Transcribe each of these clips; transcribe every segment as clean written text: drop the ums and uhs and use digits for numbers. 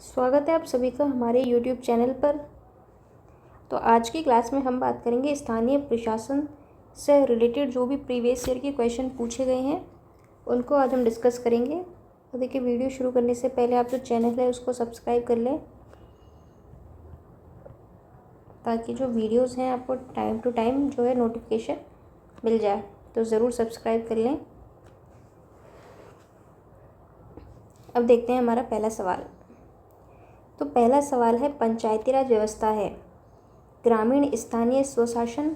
स्वागत है आप सभी का हमारे YouTube चैनल पर। तो आज की क्लास में हम बात करेंगे स्थानीय प्रशासन से रिलेटेड जो भी प्रीवियस ईयर के क्वेश्चन पूछे गए हैं उनको आज हम डिस्कस करेंगे। तो देखिए, वीडियो शुरू करने से पहले आप जो चैनल है उसको सब्सक्राइब कर लें ताकि जो वीडियोस हैं आपको टाइम टू टाइम जो है नोटिफिकेशन मिल जाए। तो ज़रूर सब्सक्राइब कर लें। अब देखते हैं हमारा पहला सवाल। तो पहला सवाल है, पंचायती राज व्यवस्था है ग्रामीण स्थानीय स्वशासन,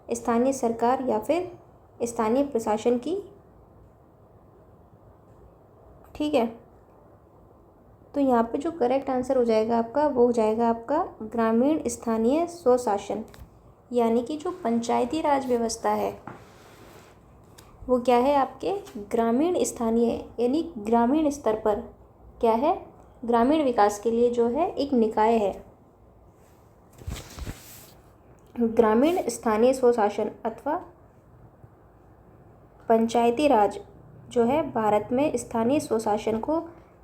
स्थानीय सरकार या फिर स्थानीय प्रशासन की। ठीक है, तो यहाँ पे जो करेक्ट आंसर हो जाएगा आपका वो हो जाएगा आपका ग्रामीण स्थानीय स्वशासन, यानी कि जो पंचायती राज व्यवस्था है वो क्या है आपके ग्रामीण स्थानीय, यानी ग्रामीण स्तर पर क्या है, ग्रामीण विकास के लिए जो है एक निकाय है। ग्रामीण स्थानीय स्वशासन अथवा पंचायती राज जो है भारत में स्थानीय स्वशासन को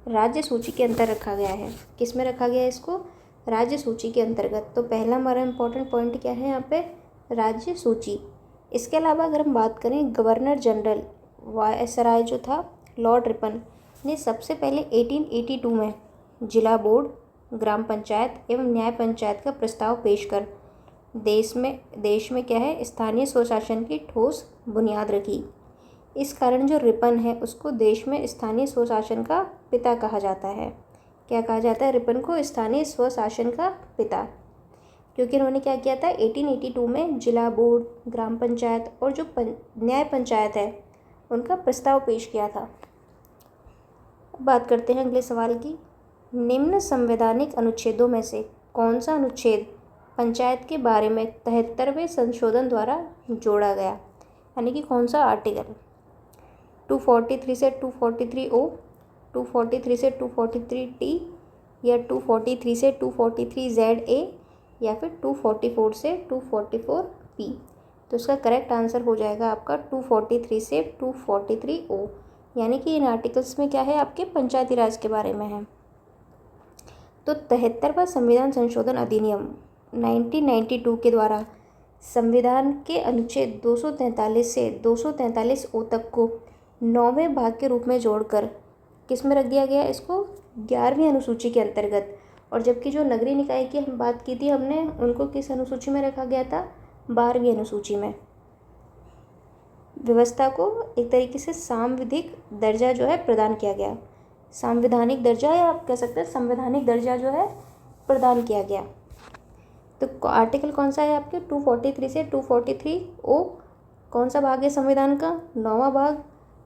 राज्य सूची के अंतर रखा गया है। किस में रखा गया है इसको? राज्य सूची के अंतर्गत। तो पहला हमारा इम्पोर्टेंट पॉइंट क्या है यहाँ पे? राज्य सूची। इसके अलावा अगर हम बात करें, गवर्नर जनरल वायसराय जो था लॉर्ड रिपन ने सबसे पहले 1882 में जिला बोर्ड, ग्राम पंचायत एवं न्याय पंचायत का प्रस्ताव पेश कर देश में क्या है, स्थानीय स्वशासन की ठोस बुनियाद रखी। इस कारण जो रिपन है उसको देश में स्थानीय स्वशासन का पिता कहा जाता है। क्या कहा जाता है? रिपन को स्थानीय स्वशासन का पिता, क्योंकि उन्होंने क्या किया था, 1882 में जिला बोर्ड, ग्राम पंचायत और जो न्याय पंचायत है उनका प्रस्ताव पेश किया था। बात करते हैं अगले सवाल की। निम्न संवैधानिक अनुच्छेदों में से कौन सा अनुच्छेद पंचायत के बारे में 73वें संशोधन द्वारा जोड़ा गया? यानी कि कौन सा आर्टिकल? 243 से 243O, 243 से 243T या 243 से 243ZA या फिर 244 से 244P। तो इसका करेक्ट आंसर हो जाएगा आपका 243 से 243O, यानी कि इन आर्टिकल्स में क्या है, आपके पंचायती राज के बारे में है। तो 73वां संविधान संशोधन अधिनियम 1992 के द्वारा संविधान के अनुच्छेद 243 से 243O तक को 9वें भाग के रूप में जोड़कर किस में रख दिया गया? इसको 11वीं अनुसूची के अंतर्गत। और जबकि जो नगरीय निकाय की हम बात की थी हमने, उनको किस अनुसूची में रखा गया था? 12वीं अनुसूची में। व्यवस्था को एक तरीके से सांविधिक दर्जा जो है प्रदान किया गया, सांविधानिक दर्जा या आप कह सकते हैं संवैधानिक दर्जा जो है प्रदान किया गया। तो आर्टिकल कौन सा है आपके? 243 से 243O। कौन सा भाग है संविधान का? 9वां भाग।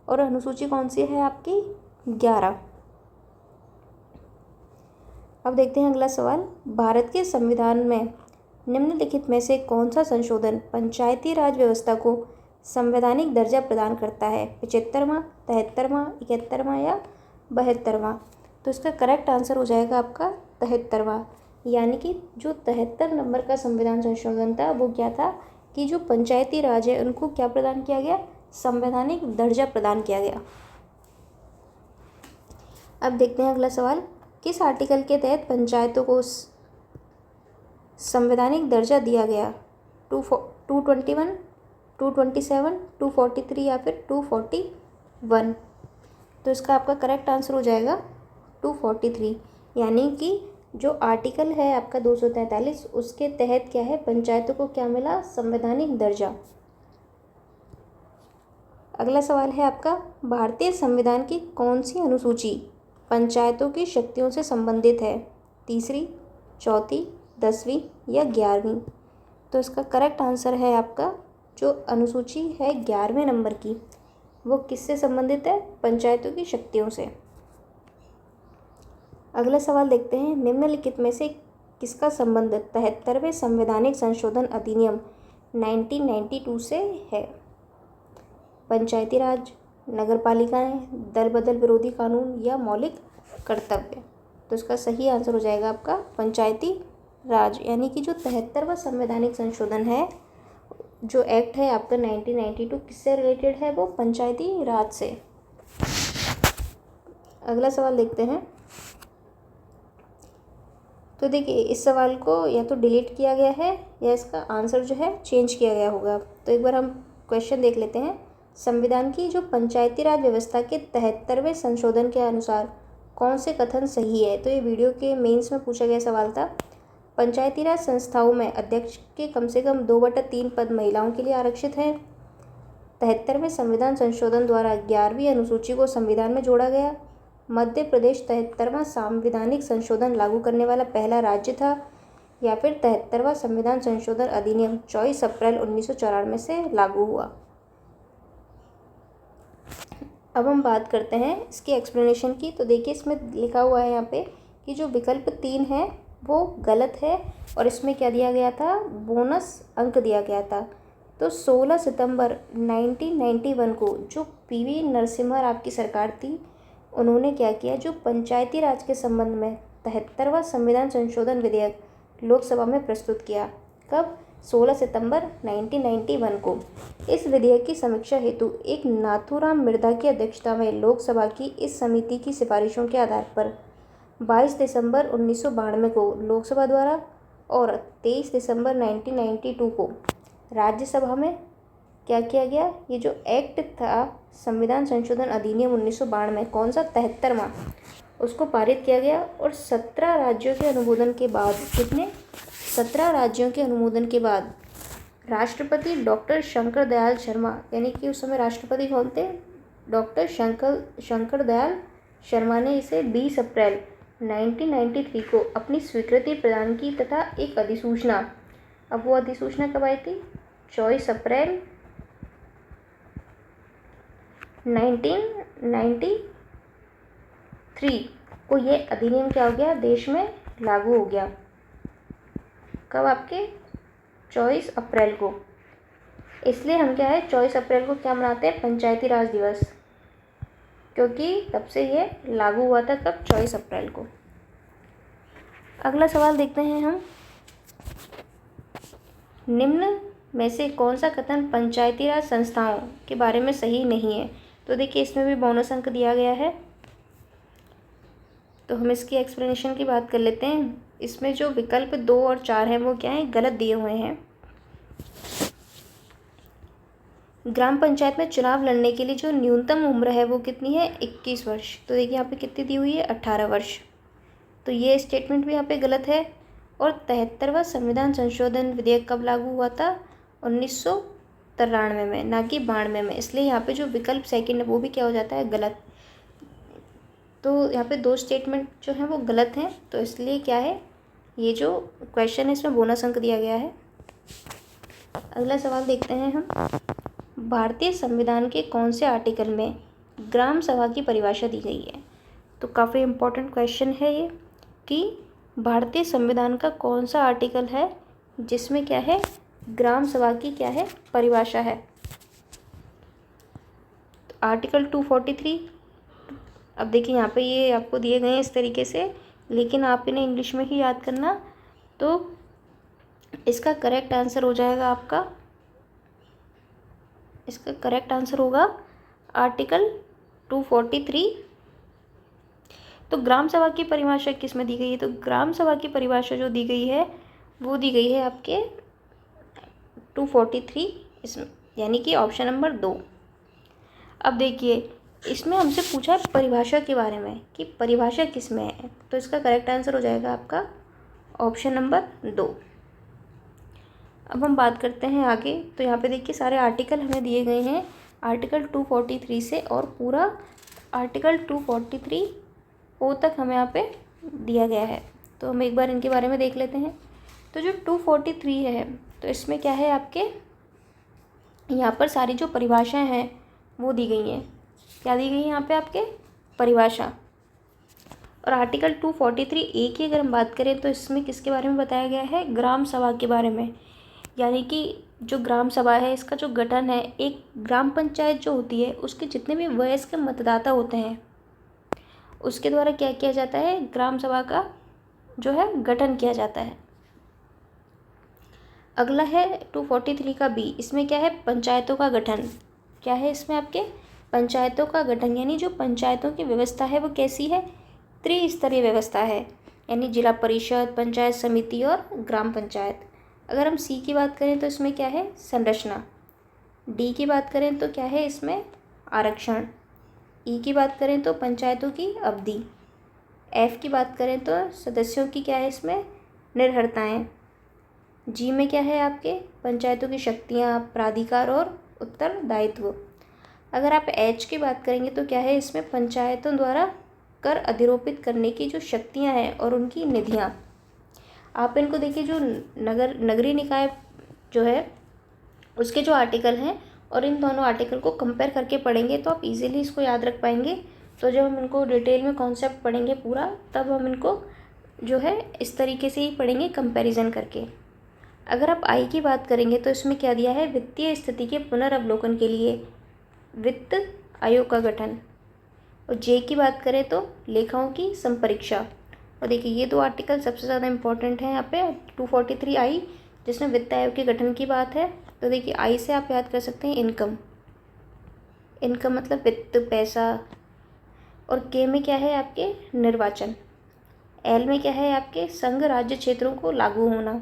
और अनुसूची कौन सी है आपकी? 11। अब देखते हैं अगला सवाल। भारत के संविधान में निम्नलिखित में से कौन सा संशोधन पंचायती राज व्यवस्था को संवैधानिक दर्जा प्रदान करता है? 75वां, 73वां, 71वां या 72वां? तो इसका करेक्ट आंसर हो जाएगा आपका 73वां, यानी कि जो 73 नंबर का संविधान संशोधन था वो क्या था कि जो पंचायती राज है उनको क्या प्रदान किया गया? संवैधानिक दर्जा प्रदान किया गया। अब देखते हैं अगला सवाल। किस आर्टिकल के तहत पंचायतों को संवैधानिक दर्जा दिया गया? 221, 227, 243 या फिर 241? तो इसका आपका करेक्ट आंसर हो जाएगा 243, यानी कि जो आर्टिकल है आपका 243 उसके तहत क्या है, पंचायतों को क्या मिला? संवैधानिक दर्जा। अगला सवाल है आपका, भारतीय संविधान की कौन सी अनुसूची पंचायतों की शक्तियों से संबंधित है? 3री, 4थी, 10वीं या 11वीं? तो इसका करेक्ट आंसर है आपका जो अनुसूची है 11वें नंबर की, वो किससे संबंधित है? पंचायतों की शक्तियों से। अगला सवाल देखते हैं। निम्नलिखित में से किसका संबंध 73वें संवैधानिक संशोधन अधिनियम 1992 से है? पंचायती राज, नगरपालिकाएं, दल बदल विरोधी कानून या मौलिक कर्तव्य? तो इसका सही आंसर हो जाएगा आपका पंचायती राज, यानी कि जो 73वां संवैधानिक संशोधन है, जो एक्ट है आपका 1992, किससे रिलेटेड है? वो पंचायती राज से। अगला सवाल देखते हैं। तो देखिए इस सवाल को या तो डिलीट किया गया है या इसका आंसर जो है चेंज किया गया होगा। तो एक बार हम क्वेश्चन देख लेते हैं। संविधान की जो पंचायती राज व्यवस्था के 73वें संशोधन के अनुसार कौन से कथन सही है? तो ये वीडियो के मेंस में पूछा गया सवाल था। पंचायती राज संस्थाओं में अध्यक्ष के कम से कम 2/3 पद महिलाओं के लिए आरक्षित हैं। 73वें संविधान संशोधन द्वारा 11वीं अनुसूची को संविधान में जोड़ा गया। मध्य प्रदेश 73वां सांविधानिक संशोधन लागू करने वाला पहला राज्य था। या फिर 73वां संविधान संशोधन अधिनियम 24 अप्रैल 1994 से लागू हुआ। अब हम बात करते हैं इसकी एक्सप्लेनेशन की। तो देखिए इसमें लिखा हुआ है यहाँ पे कि जो विकल्प 3 है वो गलत है और इसमें क्या दिया गया था? बोनस अंक दिया गया था। तो 16 सितंबर 1991 को जो पीवी नरसिम्हा राव की सरकार थी, उन्होंने क्या किया? जो पंचायती राज के संबंध में 73वां संविधान संशोधन विधेयक लोकसभा में प्रस्तुत किया। कब? 16 सितंबर 1991 को। इस विधेयक की समीक्षा हेतु एक नाथूराम मिर्धा की अध्यक्षता में लोकसभा की इस समिति की सिफारिशों के आधार पर 22 दिसंबर 1992 को लोकसभा द्वारा और 23 दिसंबर 1992 को राज्यसभा में क्या किया गया? ये जो एक्ट था संविधान संशोधन अधिनियम 1992, कौन सा? 73वां, उसको पारित किया गया। और 17 राज्यों के अनुमोदन के बाद, कितने? 17 राज्यों के अनुमोदन के बाद राष्ट्रपति डॉक्टर शंकर दयाल शर्मा, यानी कि उस समय राष्ट्रपति कौन थे? डॉक्टर शंकर दयाल शर्मा ने इसे 20 अप्रैल 1993 को अपनी स्वीकृति प्रदान की तथा एक अधिसूचना, अब वो अधिसूचना कब आई थी? 24 अप्रैल 1993 को ये अधिनियम क्या हो गया? देश में लागू हो गया। कब? आपके 24 अप्रैल को। इसलिए हम क्या है 24 अप्रैल को क्या मनाते हैं? पंचायती राज दिवस, क्योंकि तब से ये लागू हुआ था। कब? 24 अप्रैल को। अगला सवाल देखते हैं हम। निम्न में से कौन सा कथन पंचायती राज संस्थाओं के बारे में सही नहीं है? तो देखिए इसमें भी बोनस अंक दिया गया है, तो हम इसकी एक्सप्लेनेशन की बात कर लेते हैं। इसमें जो विकल्प 2 और 4 हैं वो क्या है? गलत दिए हुए हैं। ग्राम पंचायत में चुनाव लड़ने के लिए जो न्यूनतम उम्र है वो कितनी है? 21 वर्ष। तो देखिए यहाँ पे कितनी दी हुई है? 18 वर्ष। तो ये स्टेटमेंट भी यहाँ पे गलत है। और 73वां संविधान संशोधन विधेयक कब लागू हुआ था? 1993 में, ना कि 92 में। इसलिए यहाँ पे जो विकल्प सेकंड है वो भी क्या हो जाता है? गलत। तो यहाँ पे 2 स्टेटमेंट जो हैं वो गलत हैं, तो इसलिए क्या है, ये जो क्वेश्चन है इसमें बोनस अंक दिया गया है। अगला सवाल देखते हैं हम। भारतीय संविधान के कौन से आर्टिकल में ग्राम सभा की परिभाषा दी गई है? तो काफ़ी इम्पोर्टेंट क्वेश्चन है ये कि भारतीय संविधान का कौन सा आर्टिकल है जिसमें क्या है? ग्राम सभा की क्या है? परिभाषा है। तो आर्टिकल 243। अब देखिए यहाँ पे ये आपको दिए गए हैं इस तरीके से, लेकिन आप इन्हें इंग्लिश में ही याद करना। तो इसका करेक्ट आंसर हो जाएगा आपका, इसका करेक्ट आंसर होगा आर्टिकल 243। तो ग्राम सभा की परिभाषा किस में दी गई है? तो ग्राम सभा की परिभाषा जो दी गई है वो दी गई है आपके 243 इसमें, यानी कि ऑप्शन नंबर 2। अब देखिए इसमें हमसे पूछा है परिभाषा के बारे में कि परिभाषा किस में है, तो इसका करेक्ट आंसर हो जाएगा आपका ऑप्शन नंबर 2। अब हम बात करते हैं आगे। तो यहाँ पे देखिए सारे आर्टिकल हमें दिए गए हैं आर्टिकल 243 से, और पूरा आर्टिकल 243 ओ तक हमें यहाँ पे दिया गया है। तो हम एक बार इनके बारे में देख लेते हैं। तो जो 243 है, तो इसमें क्या है आपके, यहाँ पर सारी जो परिभाषाएं हैं वो दी गई हैं। क्या दी गई है यहाँ पे? आपके परिभाषा। और आर्टिकल 243 ए की अगर हम बात करें तो इसमें किसके बारे में बताया गया है? ग्राम सभा के बारे में। यानी कि जो ग्राम सभा है इसका जो गठन है, एक ग्राम पंचायत जो होती है उसके जितने भी वयस्क मतदाता होते हैं उसके द्वारा क्या किया जाता है? ग्राम सभा का जो है गठन किया जाता है। अगला है 243 का बी। इसमें क्या है? पंचायतों का गठन। क्या है इसमें आपके? पंचायतों का गठन, यानी जो पंचायतों की व्यवस्था है वो कैसी है? त्रिस्तरीय व्यवस्था है। यानी जिला परिषद, पंचायत समिति और ग्राम पंचायत। अगर हम सी की बात करें तो इसमें क्या है, संरचना। डी की बात करें तो क्या है इसमें, आरक्षण। ई की बात करें तो पंचायतों की अवधि। एफ की बात करें तो सदस्यों की क्या है इसमें, निर्भरताएं। जी में क्या है आपके, पंचायतों की शक्तियाँ, प्राधिकार और उत्तरदायित्व। अगर आप एच की बात करेंगे तो क्या है इसमें, पंचायतों द्वारा कर अधिरोपित करने की जो शक्तियाँ हैं और उनकी निधियाँ। आप इनको देखिए, जो नगरीय निकाय जो है उसके जो आर्टिकल हैं और इन दोनों आर्टिकल को कंपेयर करके पढ़ेंगे तो आप इजीली इसको याद रख पाएंगे। तो जब हम इनको डिटेल में कॉन्सेप्ट पढ़ेंगे पूरा, तब हम इनको जो है इस तरीके से ही पढ़ेंगे कंपैरिजन करके। अगर आप आई की बात करेंगे तो इसमें क्या दिया है, वित्तीय स्थिति के पुनर्वलोकन के लिए वित्त आयोग का गठन। और जे की बात करें तो लेखाओं की संपरीक्षा। और देखिए ये दो आर्टिकल सबसे ज़्यादा इंपॉर्टेंट हैं यहाँ पे। 243 आई जिसमें वित्त आयोग के गठन की बात है। तो देखिए आई से आप याद कर सकते हैं इनकम, इनकम मतलब वित्त, पैसा। और के में क्या है आपके, निर्वाचन। एल में क्या है आपके, संघ राज्य क्षेत्रों को लागू होना।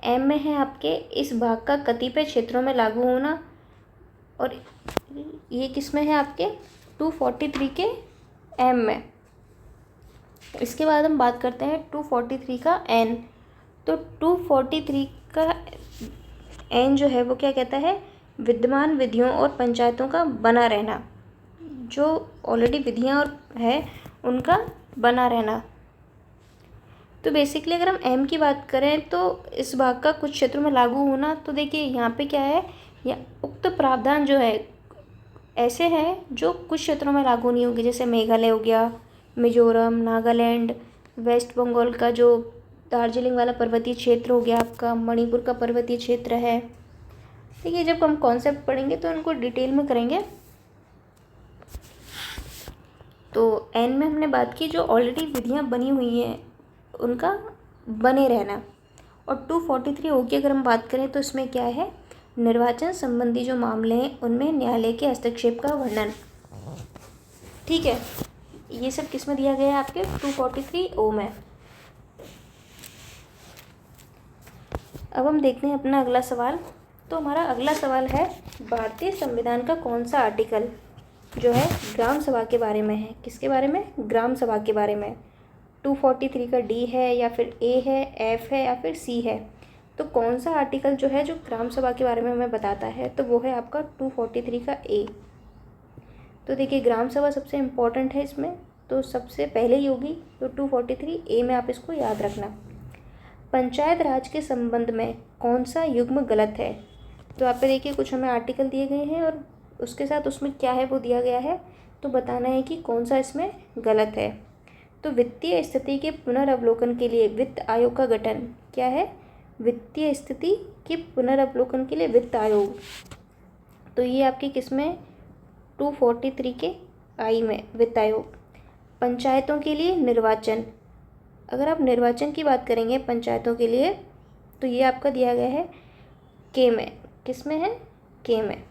एम में है आपके इस भाग का कतिपय क्षेत्रों में लागू होना। और ये किस में है आपके, 243 के एम में। इसके बाद हम बात करते हैं 243 का एन। तो 243 का एन जो है वो क्या कहता है, विद्यमान विधियों और पंचायतों का बना रहना। जो ऑलरेडी विधियाँ और है उनका बना रहना। तो बेसिकली अगर हम एम की बात करें तो इस भाग का कुछ क्षेत्रों में लागू होना। तो देखिए यहाँ पे क्या है, या उक्त प्रावधान जो है ऐसे हैं जो कुछ क्षेत्रों में लागू नहीं होगी, जैसे मेघालय हो गया, मिजोरम, नागालैंड, वेस्ट बंगाल का जो दार्जिलिंग वाला पर्वतीय क्षेत्र हो गया आपका, मणिपुर का पर्वतीय क्षेत्र है। देखिए जब हम कॉन्सेप्ट पढ़ेंगे तो इनको डिटेल में करेंगे। तो एन में हमने बात की जो ऑलरेडी विधियाँ बनी हुई हैं उनका बने रहना। और 243 ओ की अगर हम बात करें तो इसमें क्या है, निर्वाचन संबंधी जो मामले हैं उनमें न्यायालय के हस्तक्षेप का वर्णन। ठीक है, ये सब किस में दिया गया है आपके 243 ओ में। अब हम देखते हैं अपना अगला सवाल। तो हमारा अगला सवाल है, भारतीय संविधान का कौन सा आर्टिकल जो है ग्राम सभा के बारे में है। किसके बारे में, ग्राम सभा के बारे में। 243 का डी है या फिर ए है, एफ है या फिर सी है। तो कौन सा आर्टिकल जो है जो ग्राम सभा के बारे में हमें बताता है, तो वो है आपका 243 का ए। तो देखिए ग्राम सभा सबसे इम्पोर्टेंट है इसमें, तो सबसे पहले ही होगी। तो 243 ए में आप इसको याद रखना। पंचायत राज के संबंध में कौन सा युग्म गलत है। तो आप पे देखिए कुछ हमें आर्टिकल दिए गए हैं और उसके साथ उसमें क्या है वो दिया गया है, तो बताना है कि कौन सा इसमें गलत है। तो वित्तीय स्थिति के पुनर्वलोकन के लिए वित्त आयोग का गठन। क्या है, वित्तीय स्थिति के पुनर्वलोकन के लिए वित्त आयोग। तो ये आपके किस में, 243 के आई में वित्त आयोग। पंचायतों के लिए निर्वाचन। अगर आप निर्वाचन की बात करेंगे पंचायतों के लिए तो ये आपका दिया गया है के में। किस में है, के में।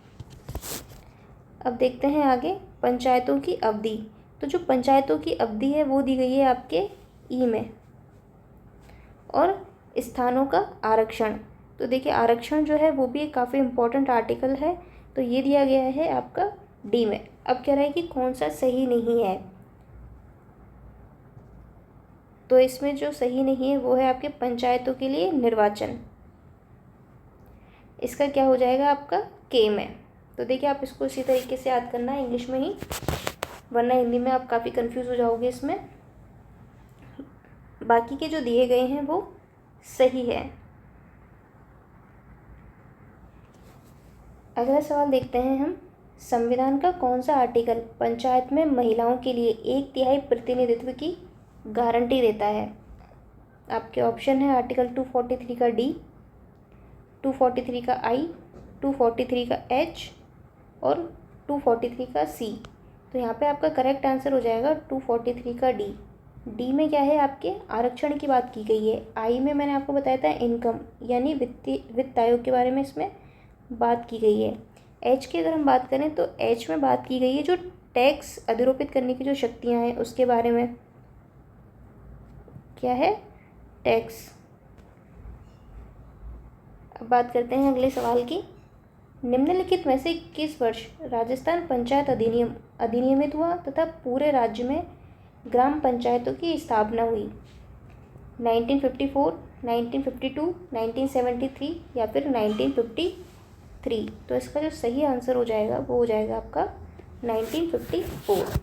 अब देखते हैं आगे, पंचायतों की अवधि। तो जो पंचायतों की अवधि है वो दी गई है आपके ई में। और स्थानों का आरक्षण। तो देखिए आरक्षण जो है वो भी एक काफ़ी इम्पोर्टेंट आर्टिकल है, तो ये दिया गया है आपका डी में। अब कह रहा है कि कौन सा सही नहीं है, तो इसमें जो सही नहीं है वो है आपके पंचायतों के लिए निर्वाचन। इसका क्या हो जाएगा आपका के में। तो देखिए आप इसको इसी तरीके से याद करना है इंग्लिश में ही, वरना हिंदी में आप काफ़ी कंफ्यूज हो जाओगे इसमें। बाकी के जो दिए गए हैं वो सही है। अगला सवाल देखते हैं हम, संविधान का कौन सा आर्टिकल पंचायत में महिलाओं के लिए 1/3 प्रतिनिधित्व की गारंटी देता है। आपके ऑप्शन है आर्टिकल 243 का डी, 243 का आई, 243 का एच और 243 का सी। तो यहाँ पे आपका करेक्ट आंसर हो जाएगा 243 का डी। डी में क्या है आपके आरक्षण की बात की गई है। आई में मैंने आपको बताया था इनकम यानी वित्त आयोग के बारे में इसमें बात की गई है। एच की अगर हम बात करें तो एच में बात की गई है जो टैक्स अधिरोपित करने की जो शक्तियाँ हैं उसके बारे में। क्या है? टैक्स। अब बात करते हैं अगले सवाल की। निम्नलिखित में से किस वर्ष राजस्थान पंचायत अधिनियम अधिनियमित हुआ तथा पूरे राज्य में ग्राम पंचायतों की स्थापना हुई? 1954, 1952, 1973 या फिर 1953? तो इसका जो सही आंसर हो जाएगा वो हो जाएगा आपका 1954।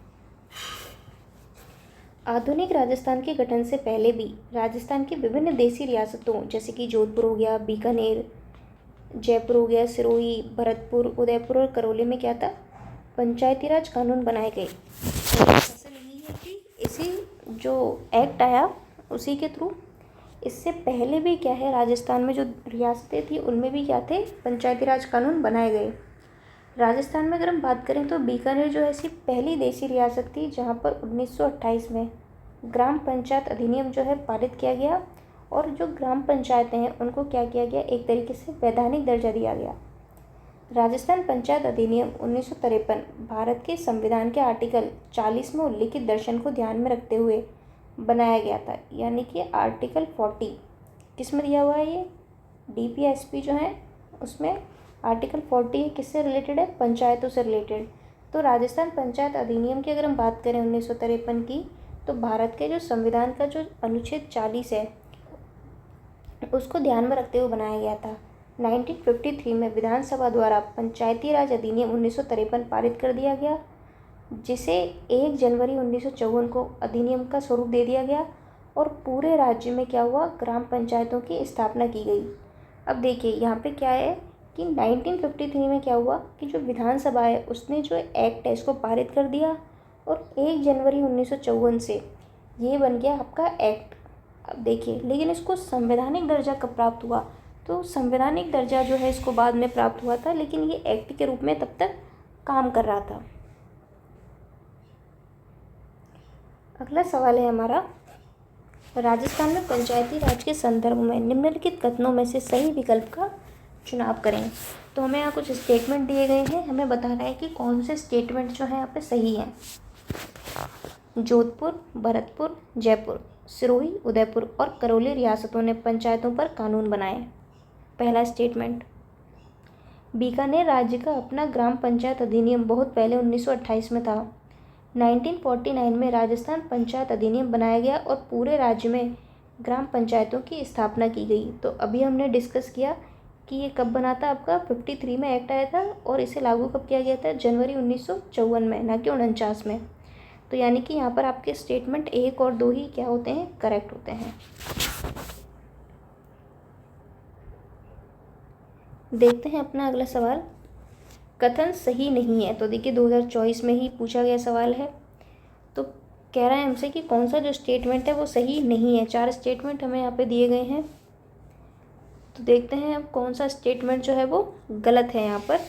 आधुनिक राजस्थान के गठन से पहले भी राजस्थान की विभिन्न देसी रियासतों जैसे कि जोधपुर हो गया, बीकानेर, जयपुर हो गया, सिरोही, भरतपुर, उदयपुर और करौली में क्या था? पंचायती राज कानून बनाए गए। ऐसा नहीं है कि इसी जो एक्ट आया उसी के थ्रू, इससे पहले भी क्या है, राजस्थान में जो रियासतें थी उनमें भी क्या थे? पंचायती राज कानून बनाए गए। राजस्थान में अगर हम बात करें तो बीकानेर जो ऐसी पहली देसी रियासत थी जहाँ पर 1928 में ग्राम पंचायत अधिनियम जो है पारित किया गया, और जो ग्राम पंचायतें हैं उनको क्या किया गया? एक तरीके से वैधानिक दर्जा दिया गया। राजस्थान पंचायत अधिनियम 1953 भारत के संविधान के आर्टिकल 40 में उल्लिखित दर्शन को ध्यान में रखते हुए बनाया गया था। यानी कि आर्टिकल 40 किस में दिया हुआ है? ये DPSP जो है उसमें आर्टिकल 40 किससे रिलेटेड है? पंचायतों से रिलेटेड। तो राजस्थान पंचायत अधिनियम की अगर हम बात करें 1953 की, तो भारत के जो संविधान का जो अनुच्छेद 40 है उसको ध्यान में रखते हुए बनाया गया था। 1953 में विधानसभा द्वारा पंचायती राज अधिनियम 1953 पारित कर दिया गया, जिसे 1 जनवरी 1954 को अधिनियम का स्वरूप दे दिया गया, और पूरे राज्य में क्या हुआ? ग्राम पंचायतों की स्थापना की गई। अब देखिए यहाँ पे क्या है कि 1953 में क्या हुआ कि जो विधानसभा है उसने जो एक्ट है इसको पारित कर दिया, और 1 जनवरी 1954 से ये बन गया आपका एक्ट। अब देखिए, लेकिन इसको संवैधानिक दर्जा कब प्राप्त हुआ? तो संवैधानिक दर्जा जो है इसको बाद में प्राप्त हुआ था, लेकिन ये एक्ट के रूप में तब तक काम कर रहा था। अगला सवाल है हमारा, राजस्थान में पंचायती राज के संदर्भ में निम्नलिखित कथनों में से सही विकल्प का चुनाव करें। तो हमें यहाँ कुछ स्टेटमेंट दिए गए हैं, हमें बताना है कि कौन से स्टेटमेंट जो है यहाँ पे सही हैं। जोधपुर, भरतपुर, जयपुर, सिरोही, उदयपुर और करौली रियासतों ने पंचायतों पर कानून बनाए। पहला स्टेटमेंट, बीकानेर राज्य का अपना ग्राम पंचायत अधिनियम बहुत पहले 1928 में था। 1949 में राजस्थान पंचायत अधिनियम बनाया गया और पूरे राज्य में ग्राम पंचायतों की स्थापना की गई। तो अभी हमने डिस्कस किया कि ये कब बना था? आपका 53 में एक्ट आया था, और इसे लागू कब किया गया था? जनवरी 1954 में, ना कि 49 में। तो यानी कि यहाँ पर आपके स्टेटमेंट 1 और 2 ही क्या होते हैं? करेक्ट होते हैं। देखते हैं अपना अगला सवाल। कथन सही नहीं है। तो देखिए 2024 में ही पूछा गया सवाल है, तो कह रहा है हमसे कि कौन सा जो स्टेटमेंट है वो सही नहीं है। 4 स्टेटमेंट हमें यहाँ पे दिए गए हैं, तो देखते हैं अब कौन सा स्टेटमेंट जो है वो गलत है यहाँ पर।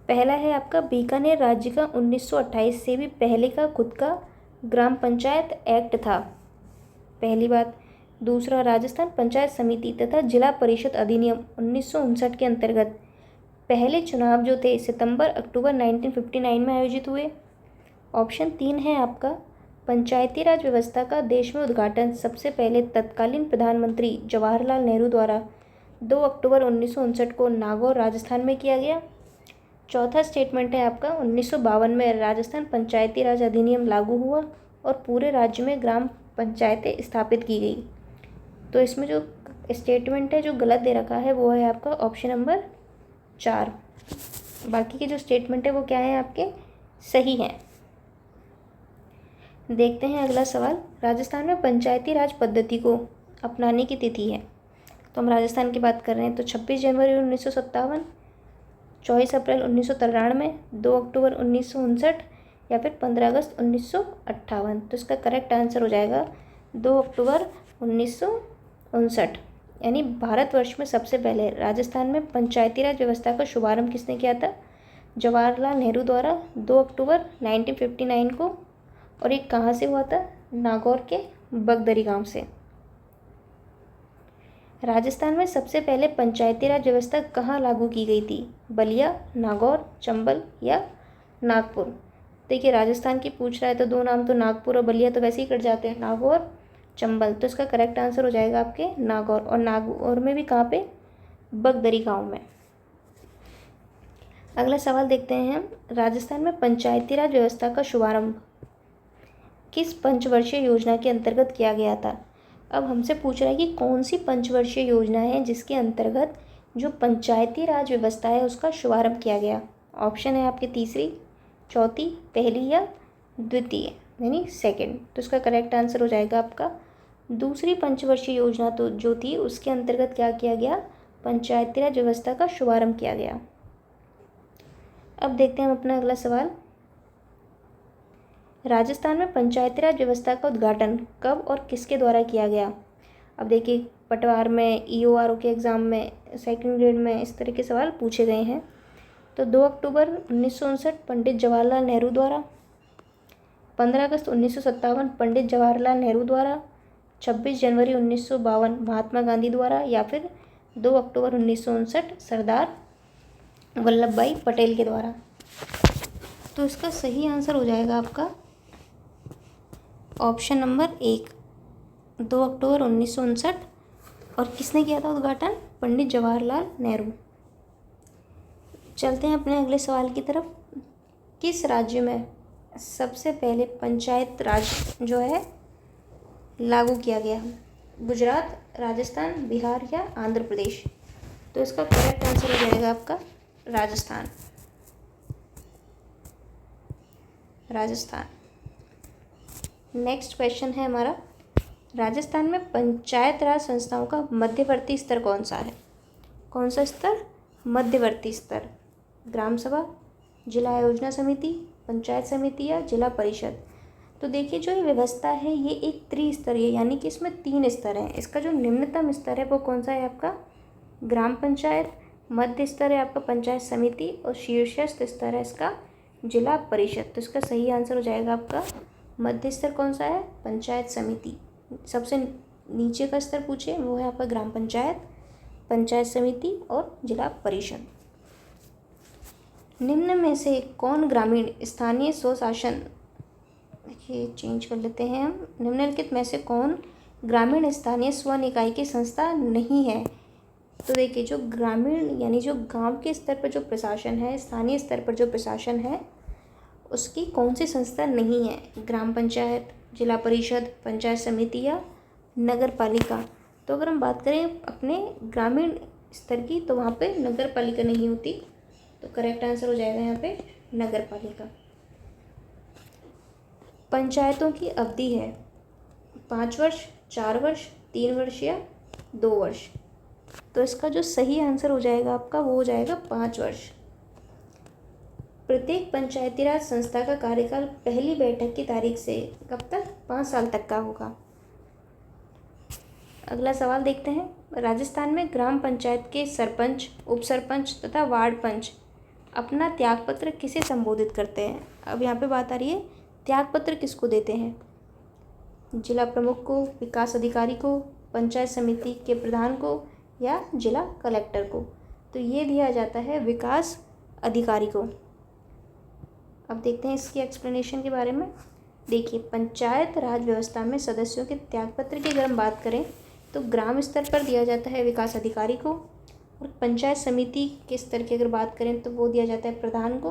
पहला है आपका, बीकानेर राज्य का 1928 से भी पहले का खुद का ग्राम पंचायत एक्ट था, पहली बात। दूसरा, राजस्थान पंचायत समिति तथा जिला परिषद अधिनियम 1959 के अंतर्गत पहले चुनाव जो थे सितंबर-अक्टूबर 1959 में आयोजित हुए। ऑप्शन 3 है आपका, पंचायती राज व्यवस्था का देश में उद्घाटन सबसे पहले तत्कालीन प्रधानमंत्री जवाहरलाल नेहरू द्वारा 2 अक्टूबर 1959 को नागौर, राजस्थान में किया गया। चौथा स्टेटमेंट है आपका, 1952 में राजस्थान पंचायती राज अधिनियम लागू हुआ और पूरे राज्य में ग्राम पंचायतें स्थापित की गई। तो इसमें जो स्टेटमेंट है जो गलत दे रखा है वो है आपका ऑप्शन नंबर 4। बाकी के जो स्टेटमेंट है वो क्या है? आपके सही हैं। देखते हैं अगला सवाल। राजस्थान में पंचायती राज पद्धति को अपनाने की तिथि है। तो हम राजस्थान की बात कर रहे हैं, तो 26 जनवरी 1957, 24 अप्रैल 1993, 2 अक्टूबर 1959 या फिर 15 अगस्त 1958। तो इसका करेक्ट आंसर हो जाएगा 2 अक्टूबर 1959। यानी भारतवर्ष में सबसे पहले राजस्थान में पंचायती राज व्यवस्था का शुभारंभ किसने किया था? जवाहरलाल नेहरू द्वारा 2 अक्टूबर 1959 को। और ये कहाँ से हुआ था? नागौर के बगदरी गांव से। राजस्थान में सबसे पहले पंचायती राज व्यवस्था कहाँ लागू की गई थी? बलिया, नागौर, चंबल या नागपुर? देखिए राजस्थान की पूछ रहा है तो 2 नाम तो नागपुर और बलिया तो वैसे ही कट जाते हैं, नागौर चंबल। तो इसका करेक्ट आंसर हो जाएगा आपके नागौर, और नागौर में भी कहाँ पे, बगदरी गांव में। अगला सवाल देखते हैं हम। राजस्थान में पंचायती राज व्यवस्था का शुभारंभ किस पंचवर्षीय योजना के अंतर्गत किया गया था। अब हमसे पूछ रहा है कि कौन सी पंचवर्षीय योजना है जिसके अंतर्गत जो पंचायती राज व्यवस्था है उसका शुभारंभ किया गया। ऑप्शन है आपके तीसरी, चौथी, पहली या द्वितीय, यानी सेकंड। तो इसका करेक्ट आंसर हो जाएगा आपका दूसरी पंचवर्षीय योजना। तो जो थी उसके अंतर्गत क्या किया गया, पंचायती राज व्यवस्था का शुभारंभ किया गया। अब देखते हैं हम अपना अगला सवाल। राजस्थान में पंचायती राज व्यवस्था का उद्घाटन कब और किसके द्वारा किया गया। अब देखिए पटवार में, ईओआरओ के एग्ज़ाम में, सेकंड ग्रेड में इस तरह के सवाल पूछे गए हैं। तो 2 अक्टूबर 1959 पंडित जवाहरलाल नेहरू द्वारा, 15 अगस्त 1957 पंडित जवाहरलाल नेहरू द्वारा, 26 जनवरी 1952 महात्मा गांधी द्वारा, या फिर 2 अक्टूबर 1959 सरदार वल्लभ भाई पटेल के द्वारा। तो इसका सही आंसर हो जाएगा आपका ऑप्शन नंबर 1, 2 अक्टूबर 1959। और किसने किया था उद्घाटन, पंडित जवाहरलाल नेहरू। चलते हैं अपने अगले सवाल की तरफ। किस राज्य में सबसे पहले पंचायत राज जो है लागू किया गया, गुजरात, राजस्थान, बिहार या आंध्र प्रदेश। तो इसका करेक्ट आंसर हो जाएगा आपका राजस्थान। नेक्स्ट क्वेश्चन है हमारा, राजस्थान में पंचायत राज संस्थाओं का मध्यवर्ती स्तर कौन सा है। कौन सा स्तर, मध्यवर्ती स्तर, ग्राम सभा, जिला योजना समिति, पंचायत समिति या जिला परिषद। तो देखिए जो ये व्यवस्था है ये एक त्रिस्तरीय, यानी कि इसमें 3 स्तर हैं। इसका जो निम्नतम स्तर है वो कौन सा है आपका, ग्राम पंचायत, मध्य स्तर है आपका पंचायत समिति, और शीर्षस्थ स्तर है इसका जिला परिषद। तो इसका सही आंसर हो जाएगा आपका मध्य स्तर कौन सा है, पंचायत समिति। सबसे नीचे का स्तर पूछे वो है आपका ग्राम पंचायत, पंचायत समिति और जिला परिषद। निम्न में से कौन ग्रामीण स्थानीय स्वशासन, देखिए चेंज कर लेते हैं हम, निम्नलिखित में से कौन ग्रामीण स्थानीय स्व निकाय की संस्था नहीं है। तो देखिए जो ग्रामीण यानी जो गांव के स्तर पर जो प्रशासन है, स्थानीय स्तर पर जो प्रशासन है, उसकी कौन सी संस्था नहीं है, ग्राम पंचायत, जिला परिषद, पंचायत समिति या नगर पालिका। तो अगर हम बात करें अपने ग्रामीण स्तर की तो वहाँ पे नगर पालिका नहीं होती। तो करेक्ट आंसर हो जाएगा यहाँ पे नगर पालिका। पंचायतों की अवधि है 5 वर्ष, 4 वर्ष, 3 वर्ष या 2 वर्ष। तो इसका जो सही आंसर हो जाएगा आपका वो हो जाएगा 5 वर्ष। प्रत्येक पंचायती राज संस्था का कार्यकाल पहली बैठक की तारीख से कब तक, 5 साल तक का होगा। अगला सवाल देखते हैं। राजस्थान में ग्राम पंचायत के सरपंच, उप सरपंच तथा वार्ड पंच अपना त्यागपत्र किसे संबोधित करते हैं। अब यहाँ पे बात आ रही है त्यागपत्र किसको देते हैं, जिला प्रमुख को, विकास अधिकारी को, पंचायत समिति के प्रधान को या जिला कलेक्टर को। तो ये दिया जाता है विकास अधिकारी को। अब देखते हैं इसकी एक्सप्लेनेशन के बारे में। देखिए पंचायत राज व्यवस्था में सदस्यों के त्यागपत्र की अगर हम बात करें तो ग्राम स्तर पर दिया जाता है विकास अधिकारी को, और पंचायत समिति के स्तर की अगर बात करें तो वो दिया जाता है प्रधान को,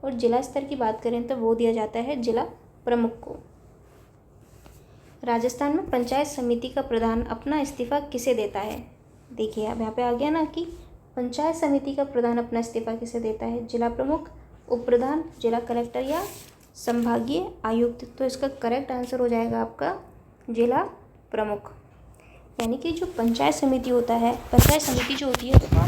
और जिला स्तर की बात करें तो वो दिया जाता है जिला प्रमुख को। राजस्थान में पंचायत समिति का प्रधान अपना इस्तीफा किसे देता है। देखिए अब यहाँ पे आ गया ना कि पंचायत समिति का प्रधान अपना इस्तीफा किसे देता है, जिला प्रमुख, उप प्रधान, जिला कलेक्टर या संभागीय आयुक्त। तो इसका करेक्ट आंसर हो जाएगा आपका जिला प्रमुख। यानी कि जो पंचायत समिति होता है, पंचायत समिति जो होती है उसका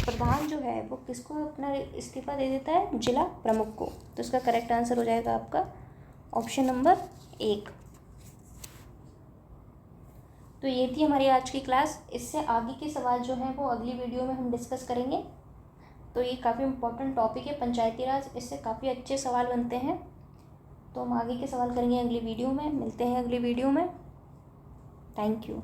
प्रधान जो है वो किसको अपना इस्तीफा दे देता है, जिला प्रमुख को। तो इसका करेक्ट आंसर हो जाएगा आपका ऑप्शन नंबर 1। तो ये थी हमारी आज की क्लास। इससे आगे के सवाल जो हैं वो अगली वीडियो में हम डिस्कस करेंगे। तो ये काफ़ी इम्पोर्टेंट टॉपिक है पंचायती राज, इससे काफ़ी अच्छे सवाल बनते हैं। तो हम आगे के सवाल करेंगे अगली वीडियो में। मिलते हैं अगली वीडियो में। Thank you.